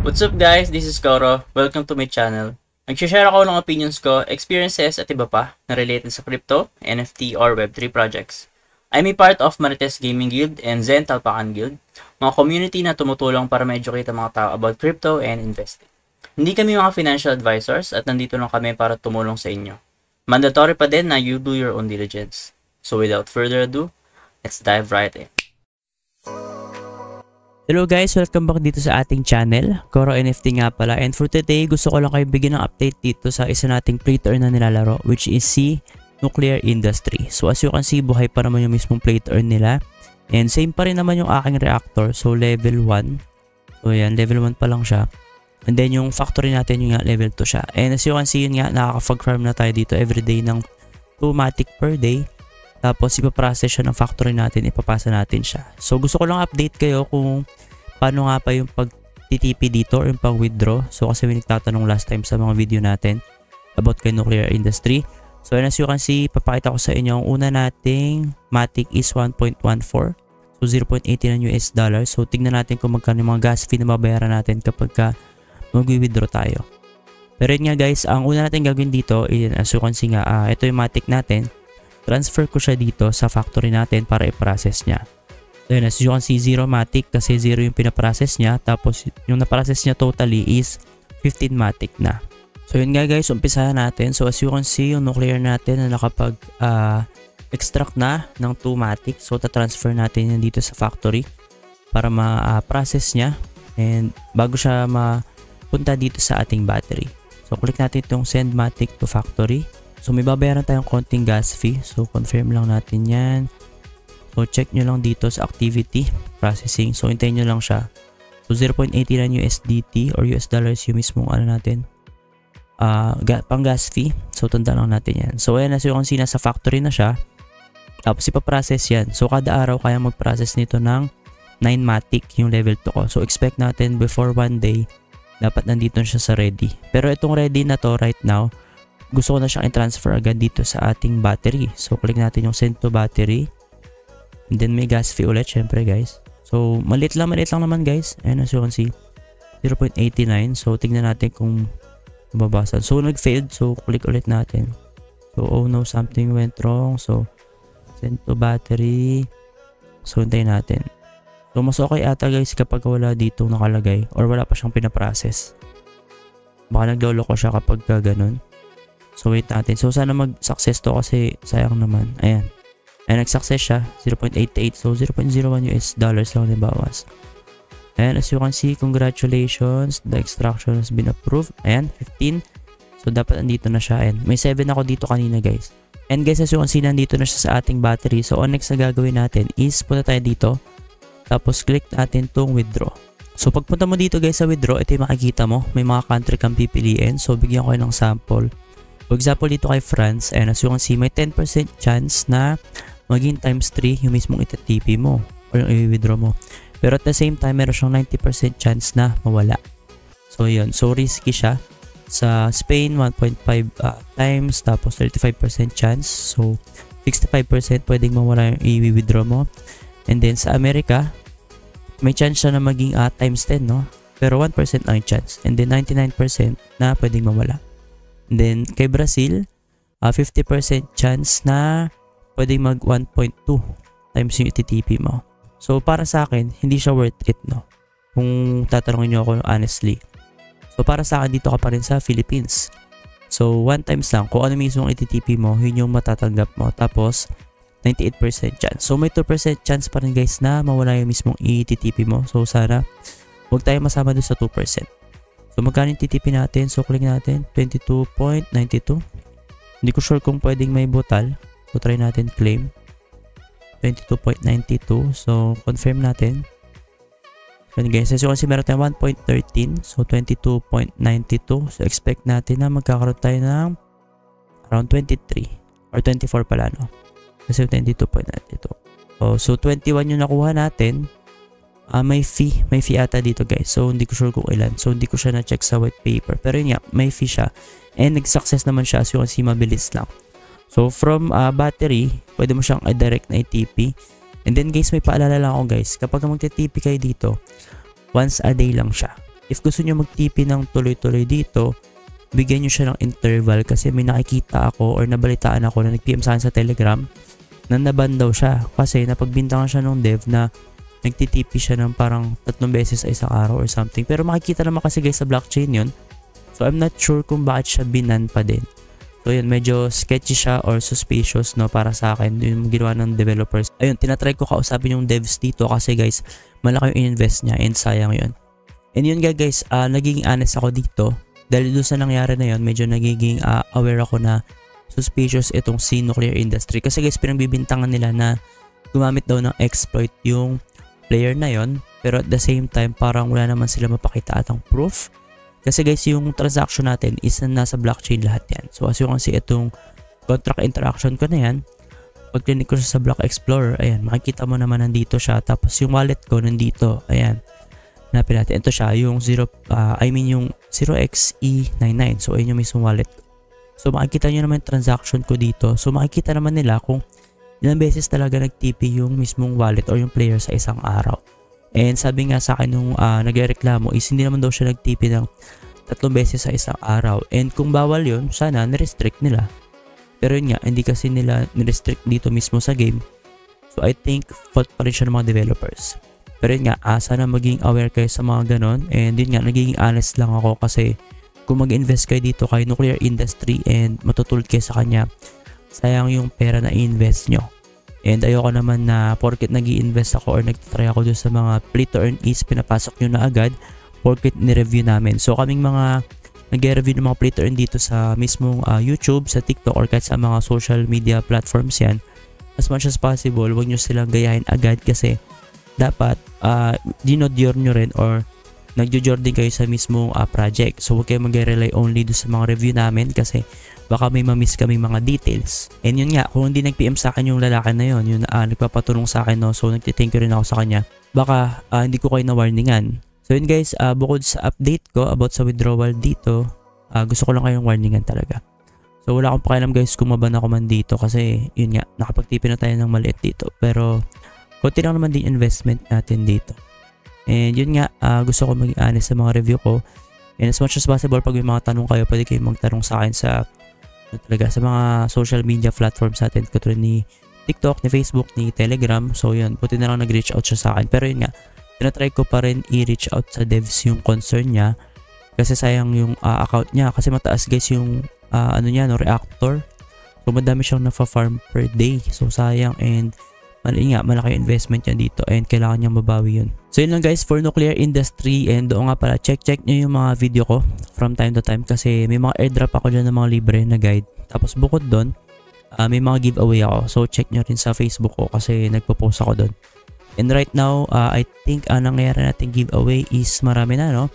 What's up guys? This is Koro. Welcome to my channel. Nag-share ako ng opinions ko, experiences at iba pa na related sa crypto, NFT or Web3 projects. I'm a part of Marites Gaming Guild and Zen Talpakan Guild, mga community na tumutulong para ma-educate ang mga tao about crypto and investing. Hindi kami mga financial advisors at nandito lang kami para tumulong sa inyo. Mandatory pa din na you do your own diligence. So without further ado, let's dive right in. Hello guys, welcome back dito sa ating channel, Koro NFT nga pala, and for today gusto ko lang kayo bigyan ng update dito sa isa nating play to earn na nilalaro, which is si Nuclear Industry. So as you can see, buhay pa naman yung mismong play to earn nila, and same pa rin naman yung aking reactor, so level 1. So yan, level 1 pa lang siya, and then yung factory natin yung nga level 2 siya, and as you can see yun nga, nakaka-farm na tayo dito everyday ng 2 matic per day. Tapos ipaprocess siya ng factory natin, ipapasa natin siya. So gusto ko lang update kayo kung paano nga pa yung pag-TTP dito or yung pag-withdraw. So kasi may nagtatanong last time sa mga video natin about kay Nuclear Industry. So as you can see, papakita ko sa inyo ang una nating matic is 1.14. So 0.89 US dollars. So tignan natin kung magkano yung mga gas fee na babayaran natin kapag mag-withdraw tayo. Pero yun nga guys, ang una natin gagawin dito, as you can see nga, ito yung matic natin. Transfer ko siya dito sa factory natin para i-process niya. So yun, as you can see, 0 matic kasi 0 yung pinaprocess niya. Tapos yung naprocess niya totally is 15 matic na. So yun nga guys, umpisahan natin. So as you can see, yung nuclear natin na nakapag-extract na ng 2 matic. So ta-transfer natin yan dito sa factory para ma-process niya. And bago siya mapunta dito sa ating battery. So click natin itong send matic to factory. So may babayaran tayong konting gas fee. So confirm lang natin yan. So check nyo lang dito sa activity processing. So hintayin nyo lang siya. So 0.89 USDT or US dollars yung mismong ano natin. Pang gas fee. So tanda lang natin yan. So ayan, as you can see, nasa factory na siya. Tapos ipaprocess yan. So kada araw kaya mag-process nito ng 9 matic yung level 2 ko. So expect natin before one day dapat nandito siya sa ready. Pero itong ready na to right now, gusto ko na siyang i-transfer agad dito sa ating battery. So, click natin yung send to battery. And then, may gas fee ulit, syempre guys. So, maliit lang naman guys. And as you can see, 0.89. So, tignan natin kung mababasan. So, nag-failed. So, click ulit natin. So, oh no, something went wrong. So, send to battery. So, hintayin natin. So, mas okay ata guys kapag wala dito nakalagay or wala pa siyang pinaprocess. Baka naglolo ko siya kapag ganun. So wait natin. So sana mag-success to kasi sayang naman. Ayan. Ayan, nag-success siya. 0.88. So 0.01 US dollars lang din bawas. And as you can see, congratulations. The extraction has been approved. Ayan, 15. So dapat andito na siya. Ayan. May 7 ako dito kanina guys. And guys, as you can see, nandito na siya sa ating battery. So ang next na gagawin natin is punta tayo dito. Tapos click natin tong withdraw. So pagpunta mo dito guys sa withdraw, ito yung makikita mo. May mga country kang pipiliin. So bigyan ko kayo ng sample. For example, dito kay France, and as you can see, may 10% chance na maging times 3 yung mismong itatp mo or yung i-withdraw mo. Pero at the same time, meron siyang 90% chance na mawala. So yun, so risky siya. Sa Spain, 1.5 times, tapos 35% chance. So 65% pwedeng mawala yung i-withdraw mo. And then sa Amerika, may chance siya na maging times 10, no? Pero 1% lang yung chance. And then 99% na pwedeng mawala. And then, kay Brazil, 50% chance na pwedeng mag 1.2 times yung ittp mo. So, para sa akin, hindi siya worth it, no? Kung tatanungin nyo ako honestly. So, para sa akin, dito ka pa rin sa Philippines. So, 1 times lang. Kung ano mismo ang ittp mo, yun yung matatanggap mo. Tapos, 98% chance. So, may 2% chance pa rin guys na mawala yung mismong ittp mo. So, sana, huwag tayo masama doon sa 2%. So magkano yung TTP natin? So click natin 22.92. Hindi ko sure kung pwedeng may butal. So try natin claim 22.92. So confirm natin. So guys, as you can see, meron tayong 1.13. So 22.92. So expect natin na magkakaroon tayo ng around 23 or 24 pala, no? Kasi 22.92. So 21 yung nakuha natin. May fee ata dito guys. So hindi ko sure kung ilan. So hindi ko siya na-check sa white paper. Pero yun nga, may fee siya. And nag-success naman siya, as you can see, mabilis lang. So from battery, pwede mo siyang direct na ITP. And then guys, may paalala lang ako guys. Kapag mag-TP kayo dito, once a day lang siya. if gusto nyo mag-TP ng tuloy-tuloy dito, bigyan nyo siya ng interval kasi may nakikita ako or nabalitaan ako na nag-PM sa akin sa Telegram na naban daw siya kasi napagbintangan siya ng dev na nagtitp siya ng parang 3 beses sa isang araw or something. Pero makikita naman kasi guys sa blockchain yun. So I'm not sure kung bakit siya binan pa din. So yun, medyo sketchy siya or suspicious no para sa akin yung ginawa ng developers. Ayun, tinatry ko kausapin yung devs dito kasi guys, malaki yung invest niya and sayang yun. And yun guys, naging honest ako dito dahil doon sa nangyari na yun, medyo nagiging aware ako na suspicious itong si Nuclear Industry. Kasi guys, pinagbibintangan nila na gumamit daw ng exploit yung player na yon, pero at the same time parang wala naman sila mapakita atang proof. Kasi guys, yung transaction natin is nasa blockchain lahat yan. So as you can see, itong contract interaction ko na yan, pag clinic ko siya sa Block Explorer, ayan, makikita mo naman nandito siya. Tapos yung wallet ko nandito, ayan. Hanapin natin. Ito siya, yung 0xe99. So ayun yung mismong wallet. So makikita nyo naman yung transaction ko dito. So makikita naman nila kung ilang beses talaga nag-TP yung mismong wallet or yung player sa isang araw. And sabi nga sa akin nung nagreklamo is hindi naman daw siya nag-TP ng 3 beses sa isang araw. And kung bawal yun, sana nirestrict nila. Pero yun nga, hindi kasi nila nirestrict dito mismo sa game. So I think fault pa rin siya ng mga developers. Pero yun nga, sana maging aware kayo sa mga ganon. And yun nga, nagiging honest lang ako kasi kung mag-invest kayo dito kay Nuclear Industry and matutulad kayo sa kanya, sayang yung pera na i-invest nyo. And ayoko naman na porket nag-i-invest ako or nagtitry ako doon sa mga play to earn is pinapasok nyo na agad porket ni-review namin. So kaming mga nag-review ng mga play to earn dito sa mismong YouTube, sa TikTok or kahit sa mga social media platforms yan, as much as possible, huwag nyo silang gayahin agad kasi dapat dinodyor nyo rin or nagjo-jor din kayo sa mismong project. So huwag kayo mag-rely only doon sa mga review namin kasi baka may ma-miss kami mga details. And yun nga, kung hindi nag-PM sa akin yung lalaki na yun, yung nagpapatulong sa akin, no, so nagtithank you rin ako sa kanya, baka hindi ko kayo na-warningan. So yun guys, bukod sa update ko about sa withdrawal dito, gusto ko lang kayong warningan talaga. So wala akong pakialam guys kung maban ako man dito kasi yun nga, nakapag-TP na tayo ng maliit dito. Pero konti lang naman din investment natin dito. And yun nga, gusto ko maging honest sa mga review ko. And as much as possible, pag may mga tanong kayo, pwede kayong magtanong sa akin sa mga social media platforms natin katulad ni TikTok, ni Facebook, ni Telegram. So yun, buti na lang nag-reach out siya sa akin. Pero yun nga, tinatry ko pa rin i-reach out sa devs yung concern niya kasi sayang yung account niya kasi mataas guys yung reactor. So madami siyang nafa-farm per day. So sayang and malaki yung investment niya dito and kailangan niyang mabawi yun. So yun lang guys for Nuclear Industry. And doon nga pala, check nyo yung mga video ko from time to time kasi may mga airdrop ako dyan ng mga libre na guide. Tapos bukod doon, may mga giveaway ako. So check nyo rin sa Facebook ko kasi nagpo-post ako doon. And right now, I think ang nangyayari natin giveaway is marami na, no?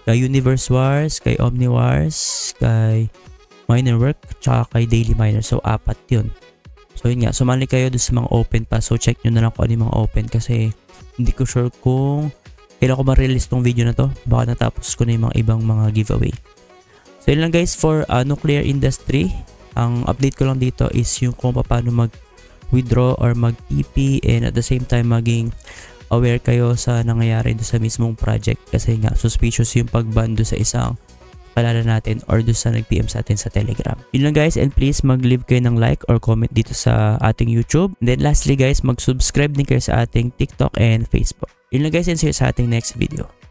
Kay Universe Wars, kay Omni Wars, kay Miner Work, tsaka kay Daily Miner. So 4 yun. So yun nga, sumali kayo doon sa mga open pa. So check nyo na lang kung ano yung mga open kasi hindi ko sure kung kailan ko ma-release tong video na to. Baka natapos ko na yung mga ibang mga giveaway. So yun lang guys for Nuclear Industry. Ang update ko lang dito is yung kung paano mag-withdraw or mag-TP and at the same time maging aware kayo sa nangyayari doon sa mismong project kasi nga suspicious yung pag-ban doon sa isang kalala natin or doon sa nag-PM sa atin sa Telegram. Yun lang guys, and please mag-leave kayo ng like or comment dito sa ating YouTube. And then lastly guys, mag-subscribe din kayo sa ating TikTok and Facebook. Yun lang guys, and see you sa ating next video.